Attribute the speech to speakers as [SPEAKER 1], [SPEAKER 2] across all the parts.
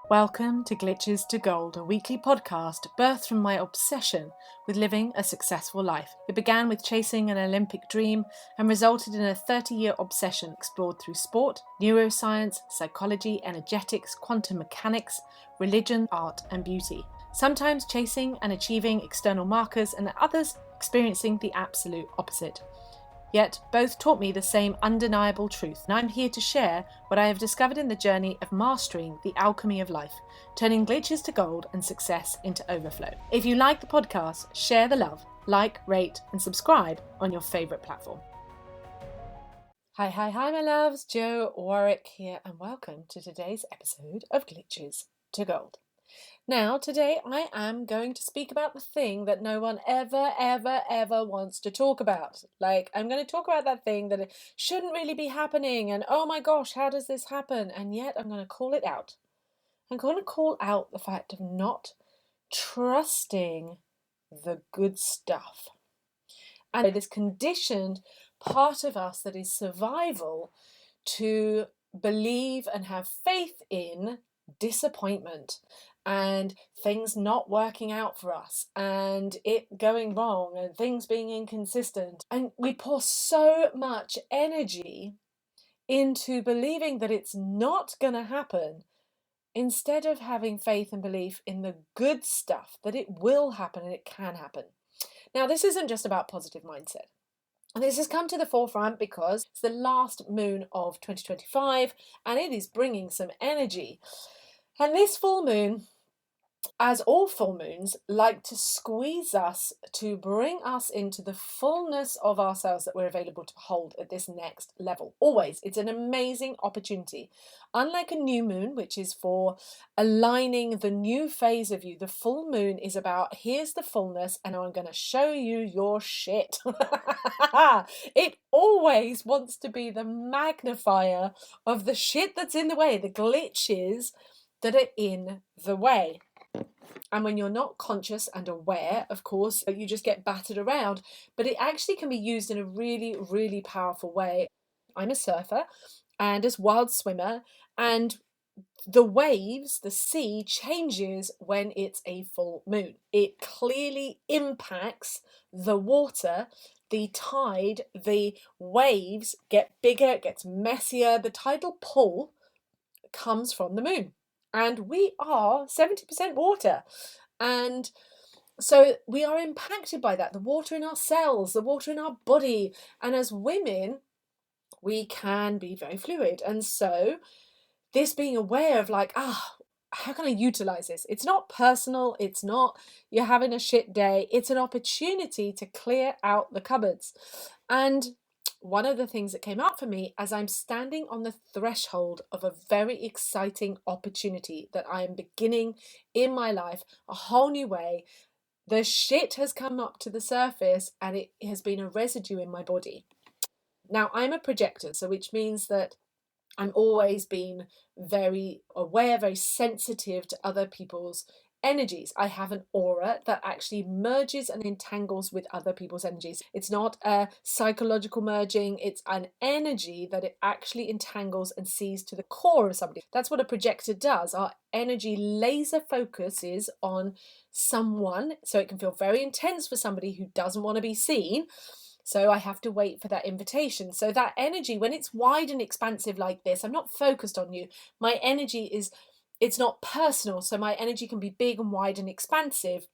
[SPEAKER 1] Welcome to Glitches to Gold, a weekly podcast birthed from my obsession with living a successful life. It began with chasing an Olympic dream and resulted in a 30-year obsession explored through sport, neuroscience, psychology, energetics, quantum mechanics, religion, art, and beauty. Sometimes chasing and achieving external markers, and at others experiencing the absolute opposite. Yet both taught me the same undeniable truth, and I'm here to share what I have discovered in the journey of mastering the alchemy of life, turning glitches to gold and success into overflow. If you like the podcast, share the love, like, rate, and subscribe on your favourite platform. Hi, my loves, Jo Warwick here, and welcome to today's episode of Glitches to Gold. Now, today I am going to speak about the thing that no one ever wants to talk about. I'm going to talk about that thing that it shouldn't really be happening, and oh my gosh, how does this happen? And yet I'm going to call it out. I'm going to call out the fact of not trusting the good stuff. And this conditioned part of us that is survival to believe and have faith in disappointment and things not working out for us and it going wrong and things being inconsistent. And we pour so much energy into believing that it's not going to happen instead of having faith and belief in the good stuff, that it will happen and it can happen. Now, this isn't just about positive mindset. And this has come to the forefront because it's the last moon of 2025 and it is bringing some energy. And this full moon, as all full moons, like to squeeze us to bring us into the fullness of ourselves that we're available to hold at this next level. Always. It's an amazing opportunity. Unlike a new moon, which is for aligning the new phase of you, the full moon is about here's the fullness and I'm going to show you your shit. It always wants to be the magnifier of the shit that's in the way, the glitches that are in the way. And when you're not conscious and aware, of course, you just get battered around. But it actually can be used in a really, really powerful way. I'm a surfer and a wild swimmer, and the waves, the sea changes when it's a full moon. It clearly impacts the water, the tide, the waves get bigger, it gets messier. The tidal pull comes from the moon. And we are 70% water. And so we are impacted by that, the water in our cells, the water in our body. And as women, we can be very fluid. And so this being aware of how can I utilize this? It's not personal. It's not you're having a shit day. It's an opportunity to clear out the cupboards. And one of the things that came up for me as I'm standing on the threshold of a very exciting opportunity that I am beginning in my life, a whole new way. The shit has come up to the surface and it has been a residue in my body. Now, I'm a projector, so which means that I'm always been very aware, very sensitive to other people's energies. I have an aura that actually merges and entangles with other people's energies. It's not a psychological merging, it's an energy that it actually entangles and sees to the core of somebody. That's what a projector does. Our energy laser focuses on someone, so it can feel very intense for somebody who doesn't want to be seen. So I have to wait for that invitation. So that energy, when it's wide and expansive like this, I'm not focused on you. My energy it's not personal. So my energy can be big and wide and expansive.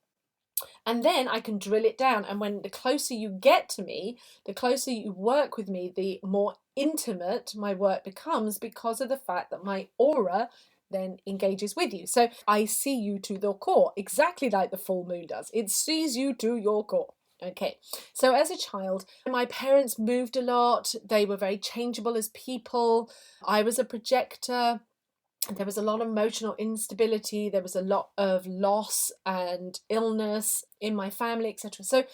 [SPEAKER 1] And then I can drill it down. And when the closer you get to me, the closer you work with me, the more intimate my work becomes because of the fact that my aura then engages with you. So I see you to the core, exactly like the full moon does. It sees you to your core. Okay, so as a child, my parents moved a lot. They were very changeable as people. I was a projector. There was a lot of emotional instability. There was a lot of loss and illness in my family, etc. So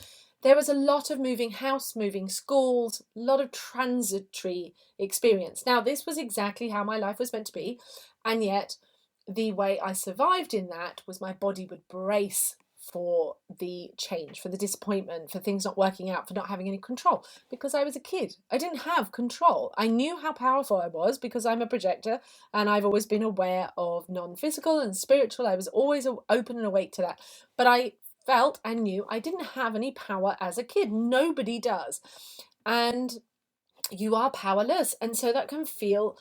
[SPEAKER 1] there was a lot of moving house, moving schools, a lot of transitory experience. Now, this was exactly how my life was meant to be. And yet the way I survived in that was my body would brace for the change, for the disappointment, for things not working out, for not having any control, because I was a kid. I didn't have control. I knew how powerful I was because I'm a projector and I've always been aware of non-physical and spiritual. I was always open and awake to that. But I felt and knew I didn't have any power as a kid. Nobody does. And you are powerless. And so that can feel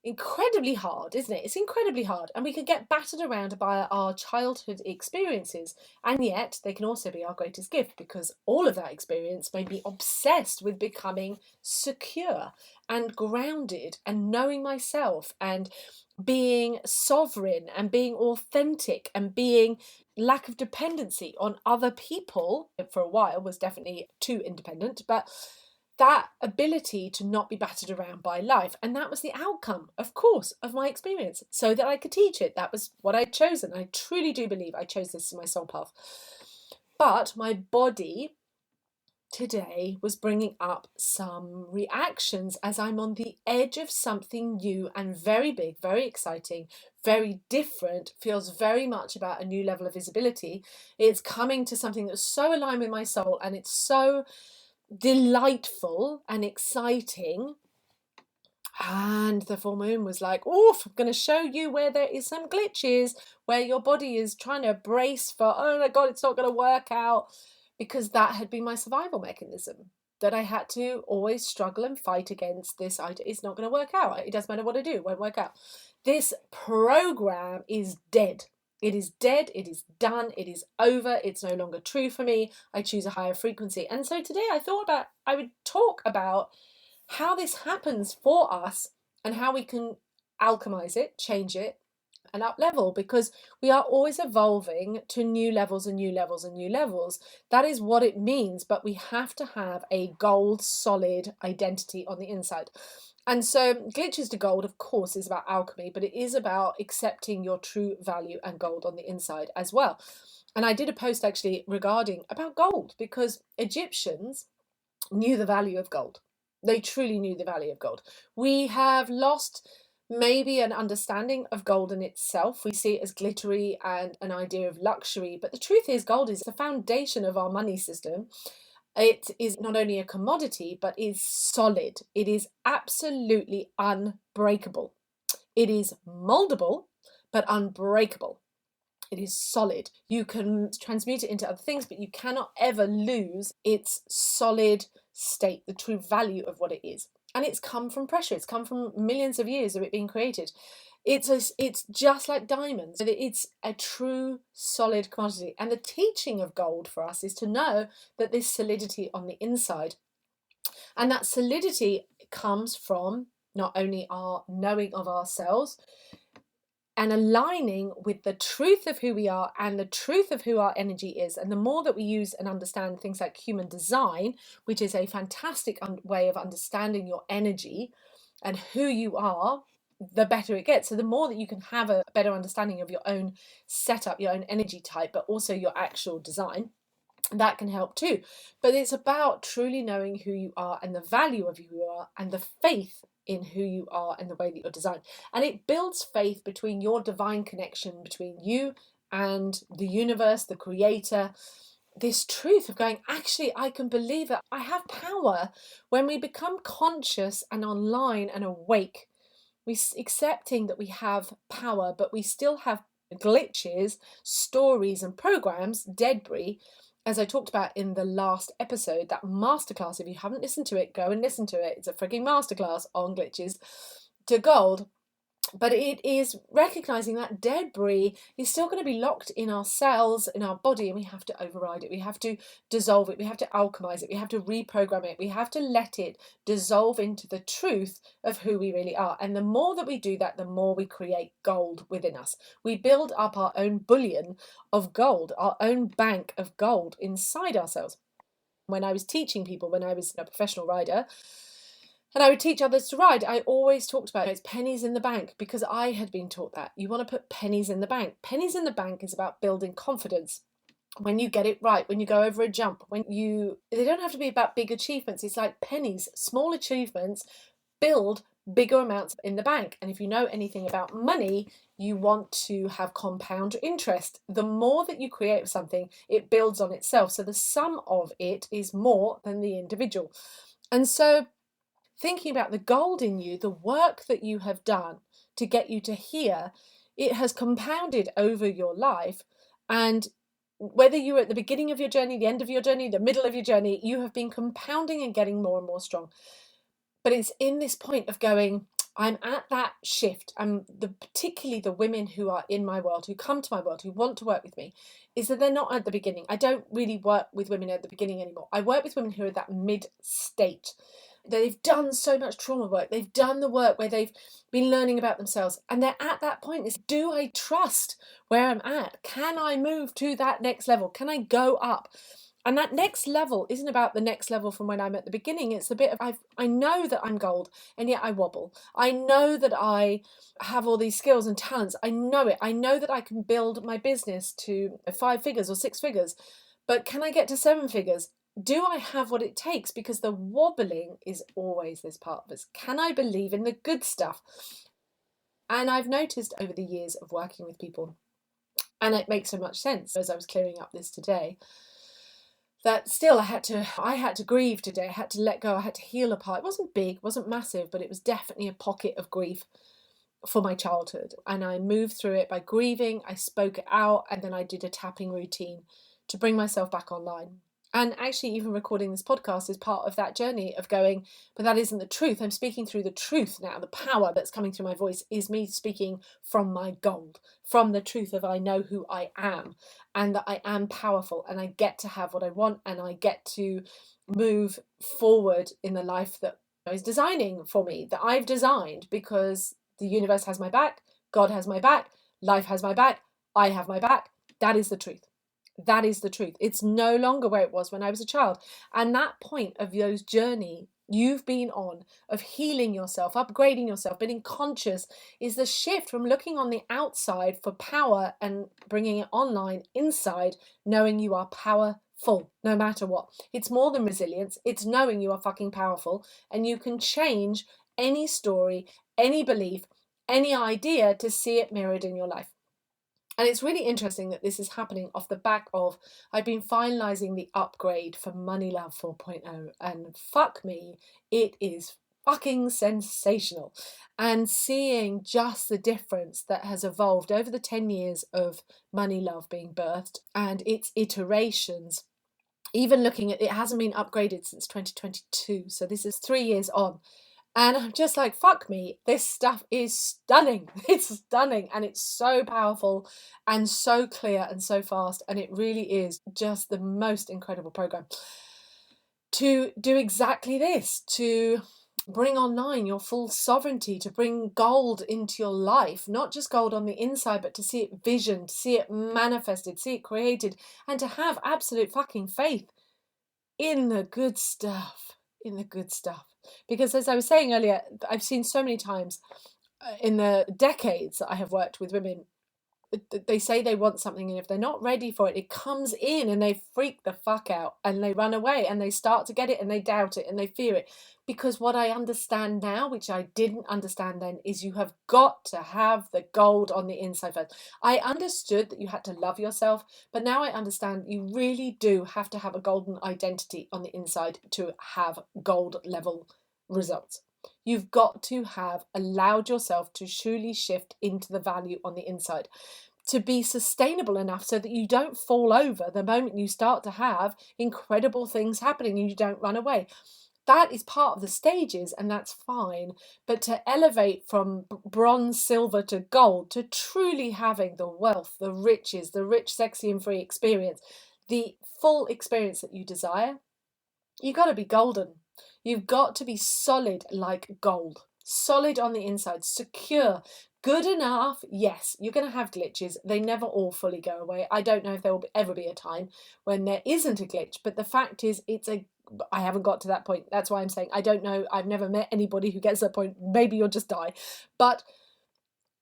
[SPEAKER 1] incredibly hard, isn't it? It's incredibly hard, and we can get battered around by our childhood experiences, and yet they can also be our greatest gift, because all of that experience made me obsessed with becoming secure and grounded and knowing myself and being sovereign and being authentic and being lack of dependency on other people. For a while was definitely too independent, but that ability to not be battered around by life. And that was the outcome, of course, of my experience, so that I could teach it. That was what I'd chosen. I truly do believe I chose this as my soul path. But my body today was bringing up some reactions as I'm on the edge of something new and very big, very exciting, very different, feels very much about a new level of visibility. It's coming to something that's so aligned with my soul, and it's so delightful and exciting. And the full moon was like, oof, I'm going to show you where there is some glitches, where your body is trying to brace for, oh my God, it's not going to work out, because that had been my survival mechanism, that I had to always struggle and fight against this idea. It's not going to work out. It doesn't matter what I do, it won't work out. This program is dead. It is dead, it is done, it is over, it's no longer true for me. I choose a higher frequency. And so today I would talk about how this happens for us and how we can alchemize it, change it, and up level, because we are always evolving to new levels and new levels and new levels. That is what it means, but we have to have a gold solid identity on the inside. And so Glitches to Gold, of course, is about alchemy, but it is about accepting your true value and gold on the inside as well. And I did a post actually regarding about gold, because Egyptians knew the value of gold. They truly knew the value of gold. We have lost maybe an understanding of gold in itself. We see it as glittery and an idea of luxury, but the truth is gold is the foundation of our money system. It is not only a commodity, but is solid. It is absolutely unbreakable. It is moldable, but unbreakable. It is solid. You can transmute it into other things, but you cannot ever lose its solid state, the true value of what it is. And it's come from pressure. It's come from millions of years of it being created. It's just like diamonds. It's a true solid commodity. And the teaching of gold for us is to know that this solidity on the inside, and that solidity comes from not only our knowing of ourselves and aligning with the truth of who we are and the truth of who our energy is. And the more that we use and understand things like human design, which is a fantastic way of understanding your energy and who you are, the better it gets. So the more that you can have a better understanding of your own setup, your own energy type, but also your actual design, that can help too. But it's about truly knowing who you are and the value of who you are and the faith in who you are and the way that you're designed. And it builds faith between your divine connection between you and the universe, the creator. This truth of going, actually, I can believe that I have power. When we become conscious and online and awake, we accepting that we have power, but we still have glitches, stories and programs, debris, as I talked about in the last episode, that masterclass. If you haven't listened to it, go and listen to it. It's a freaking masterclass on Glitches to Gold. But it is recognizing that debris is still going to be locked in our cells, in our body, and we have to override it. We have to dissolve it. We have to alchemize it. We have to reprogram it. We have to let it dissolve into the truth of who we really are. And the more that we do that, the more we create gold within us. We build up our own bullion of gold, our own bank of gold inside ourselves. When I was teaching people, when I was a professional rider, and I would teach others to ride, I always talked about it's pennies in the bank, because I had been taught that. You want to put pennies in the bank. Pennies in the bank is about building confidence. When you get it right, when you go over a jump, they don't have to be about big achievements. It's like pennies, small achievements build bigger amounts in the bank. And if you know anything about money, you want to have compound interest. The more that you create of something, it builds on itself. So the sum of it is more than the individual. And so thinking about the gold in you, the work that you have done to get you to here, it has compounded over your life. And whether you're at the beginning of your journey, the end of your journey, the middle of your journey, you have been compounding and getting more and more strong. But it's in this point of going, I'm at that shift. Particularly the women who are in my world, who come to my world, who want to work with me, is that they're not at the beginning. I don't really work with women at the beginning anymore. I work with women who are at that mid state. They've done so much trauma work. They've done the work where they've been learning about themselves. And they're at that point is, do I trust where I'm at? Can I move to that next level? Can I go up? And that next level isn't about the next level from when I'm at the beginning. It's a bit of, I know that I'm gold and yet I wobble. I know that I have all these skills and talents. I know it. I know that I can build my business to 5 figures or 6 figures. But can I get to 7 figures? Do I have what it takes? Because the wobbling is always this part of us. Can I believe in the good stuff? And I've noticed over the years of working with people, and it makes so much sense as I was clearing up this today, that still I had to grieve today. I had to let go. I had to heal a part. It wasn't big, wasn't massive, but it was definitely a pocket of grief for my childhood. And I moved through it by grieving. I spoke it out, and then I did a tapping routine to bring myself back online. And actually, even recording this podcast is part of that journey of going, but that isn't the truth. I'm speaking through the truth now. The power that's coming through my voice is me speaking from my gold, from the truth of I know who I am and that I am powerful and I get to have what I want and I get to move forward in the life that is designing for me, that I've designed, because the universe has my back, God has my back, life has my back, I have my back. That is the truth. That is the truth. It's no longer where it was when I was a child. And that point of those journey you've been on of healing yourself, upgrading yourself, being conscious, is the shift from looking on the outside for power and bringing it online inside, knowing you are powerful no matter what. It's more than resilience. It's knowing you are fucking powerful and you can change any story, any belief, any idea to see it mirrored in your life. And it's really interesting that this is happening off the back of, I've been finalising the upgrade for Money Love 4.0, and fuck me, it is fucking sensational. And seeing just the difference that has evolved over the 10 years of Money Love being birthed and its iterations, even looking at, it hasn't been upgraded since 2022, so this is 3 years on. And I'm just like, fuck me, this stuff is stunning. It's stunning and it's so powerful and so clear and so fast. And it really is just the most incredible program to do exactly this, to bring online your full sovereignty, to bring gold into your life, not just gold on the inside, but to see it visioned, see it manifested, see it created, and to have absolute fucking faith in the good stuff, in the good stuff. Because as I was saying earlier, I've seen so many times in the decades that I have worked with women, they say they want something, and if they're not ready for it, it comes in and they freak the fuck out and they run away and they start to get it and they doubt it and they fear it. Because what I understand now, which I didn't understand then, is you have got to have the gold on the inside first. I understood that you had to love yourself, but now I understand you really do have to have a golden identity on the inside to have gold level results. You've got to have allowed yourself to truly shift into the value on the inside, to be sustainable enough so that you don't fall over the moment you start to have incredible things happening and you don't run away. That is part of the stages and that's fine. But to elevate from bronze, silver to gold, to truly having the wealth, the riches, the rich, sexy and free experience, the full experience that you desire, you've got to be golden. You've got to be solid like gold, solid on the inside, secure, good enough. Yes, you're going to have glitches. They never all fully go away. I don't know if there will ever be a time when there isn't a glitch, but the fact is I haven't got to that point. That's why I'm saying I don't know. I've never met anybody who gets to that point. Maybe you'll just die. But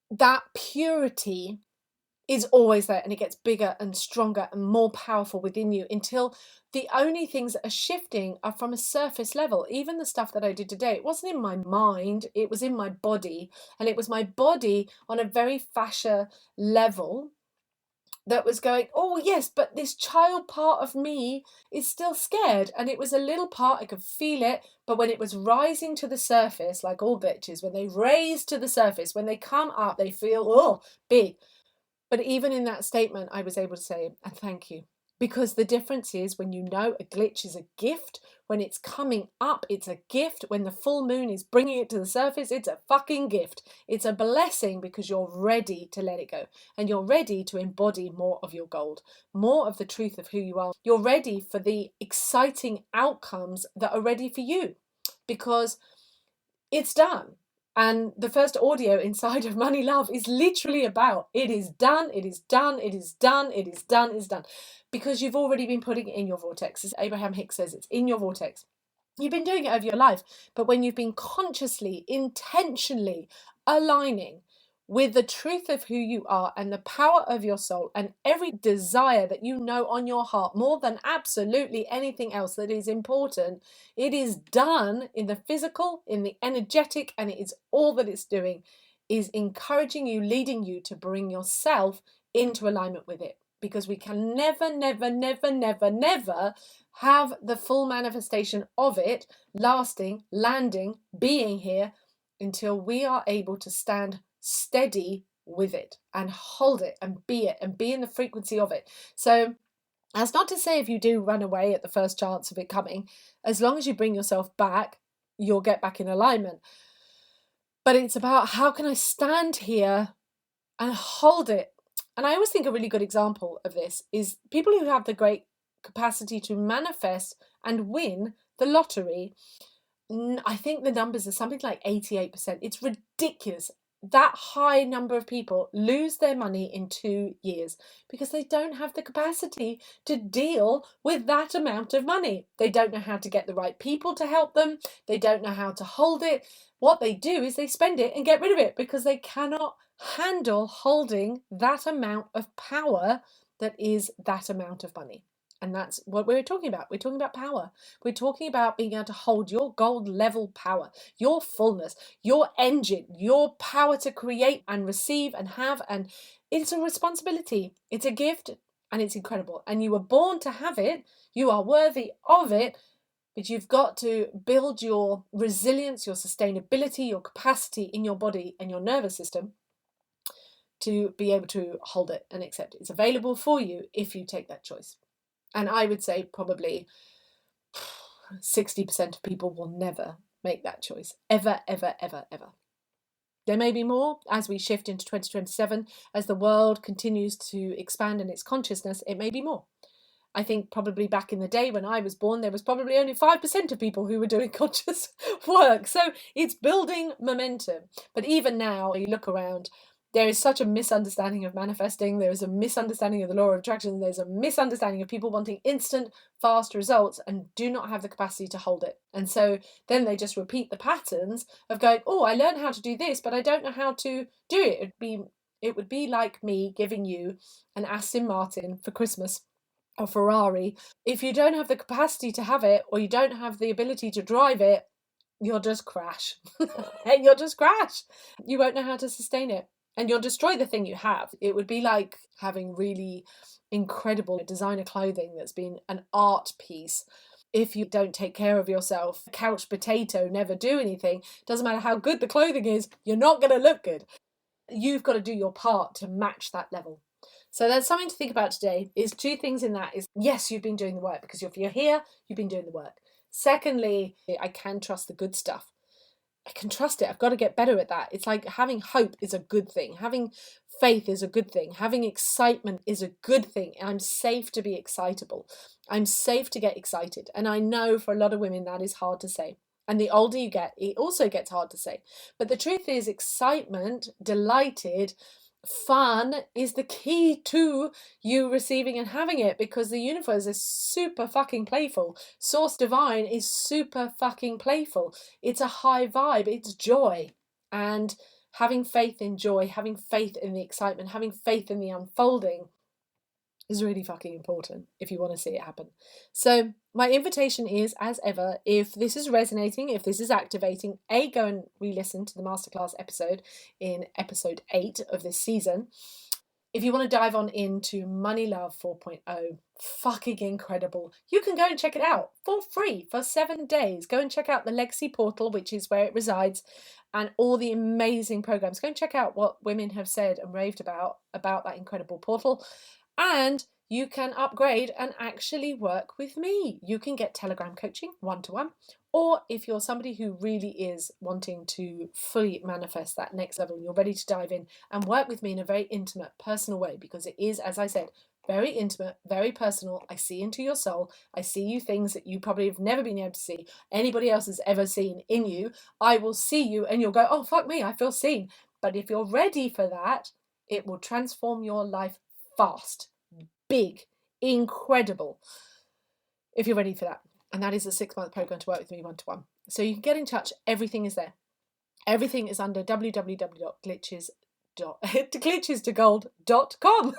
[SPEAKER 1] that purity is always there, and it gets bigger and stronger and more powerful within you until the only things that are shifting are from a surface level. Even the stuff that I did today, it wasn't in my mind, it was in my body, and it was my body on a very fascia level that was going, oh yes, but this child part of me is still scared. And it was a little part, I could feel it, but when it was rising to the surface, like all bitches, when they raise to the surface, when they come up, they feel, oh, big. But even in that statement, I was able to say, and thank you. Because the difference is when you know a glitch is a gift, when it's coming up, it's a gift. When the full moon is bringing it to the surface, it's a fucking gift. It's a blessing because you're ready to let it go. And you're ready to embody more of your gold, more of the truth of who you are. You're ready for the exciting outcomes that are ready for you because it's done. And the first audio inside of Money Love is literally about it is done, it is done, it is done, it is done, it is done. Because you've already been putting it in your vortex. As Abraham Hicks says, it's in your vortex. You've been doing it over your life. But when you've been consciously, intentionally aligning with the truth of who you are and the power of your soul and every desire that you know on your heart, more than absolutely anything else that is important, it is done in the physical, in the energetic, and it is all that it's doing is encouraging you, leading you to bring yourself into alignment with it. Because we can never, never, never, never, never have the full manifestation of it lasting, landing, being here until we are able to stand steady with it and hold it and be in the frequency of it. So that's not to say if you do run away at the first chance of it coming, as long as you bring yourself back, you'll get back in alignment. But it's about how can I stand here and hold it. And I always think a really good example of this is people who have the great capacity to manifest and win the lottery. I think the numbers are something like 88%. It's ridiculous. That high number of people lose their money in 2 years because they don't have the capacity to deal with that amount of money. They don't know how to get the right people to help them. They don't know how to hold it. What they do is they spend it and get rid of it because they cannot handle holding that amount of power that is that amount of money. And that's what we're talking about. We're talking about power. We're talking about being able to hold your gold level power, your fullness, your engine, your power to create and receive and have. And it's a responsibility. It's a gift and it's incredible. And you were born to have it. You are worthy of it. But you've got to build your resilience, your sustainability, your capacity in your body and your nervous system to be able to hold it and accept it. It's available for you if you take that choice. And I would say probably 60% of people will never make that choice. Ever, ever, ever, ever. There may be more as we shift into 2027, as the world continues to expand in its consciousness, it may be more. I think probably back in the day when I was born, there was probably only 5% of people who were doing conscious work. So it's building momentum. But even now, you look around, there is such a misunderstanding of manifesting. There is a misunderstanding of the law of attraction. There's a misunderstanding of people wanting instant, fast results and do not have the capacity to hold it. And so then they just repeat the patterns of going, oh, I learned how to do this, but I don't know how to do it. It would be like me giving you an Aston Martin for Christmas or Ferrari. If you don't have the capacity to have it or you don't have the ability to drive it, you'll just crash. And you'll just crash. You won't know how to sustain it. And you'll destroy the thing you have. It would be like having really incredible designer clothing that's been an art piece. If you don't take care of yourself, couch potato, never do anything, doesn't matter how good the clothing is, you're not going to look good. You've got to do your part to match that level. So there's something to think about today. Is two things in that is, yes, you've been doing the work because if you're here, you've been doing the work. Secondly, I can trust the good stuff. I can trust it. I've got to get better at that. It's like having hope is a good thing. Having faith is a good thing. Having excitement is a good thing. I'm safe to be excitable. I'm safe to get excited. And I know for a lot of women that is hard to say. And the older you get, it also gets hard to say. But the truth is, excitement, delighted, fun is the key to you receiving and having it, because the universe is super fucking playful. Source divine is super fucking playful. It's a high vibe. It's joy. And having faith in joy, having faith in the excitement, having faith in the unfolding is really fucking important if you want to see it happen. So my invitation is, as ever, if this is resonating, if this is activating, go and re-listen to the masterclass episode in episode 8 of this season. If you want to dive on into Money Love 4.0, fucking incredible. You can go and check it out for free for 7 days. Go and check out the Legacy portal, which is where it resides, and all the amazing programs. Go and check out what women have said and raved about that incredible portal. And you can upgrade and actually work with me. You can get Telegram coaching 1-to-1. Or if you're somebody who really is wanting to fully manifest that next level, you're ready to dive in and work with me in a very intimate, personal way, because it is, as I said, very intimate, very personal. I see into your soul. I see you things that you probably have never been able to see anybody else has ever seen in you. I will see you and you'll go, oh, fuck me, I feel seen. But if you're ready for that, it will transform your life fast, big, incredible, if you're ready for that. And that is a 6-month program to work with me 1-to-1. So you can get in touch. Everything is there. Everything is under www.glitchestogold.com.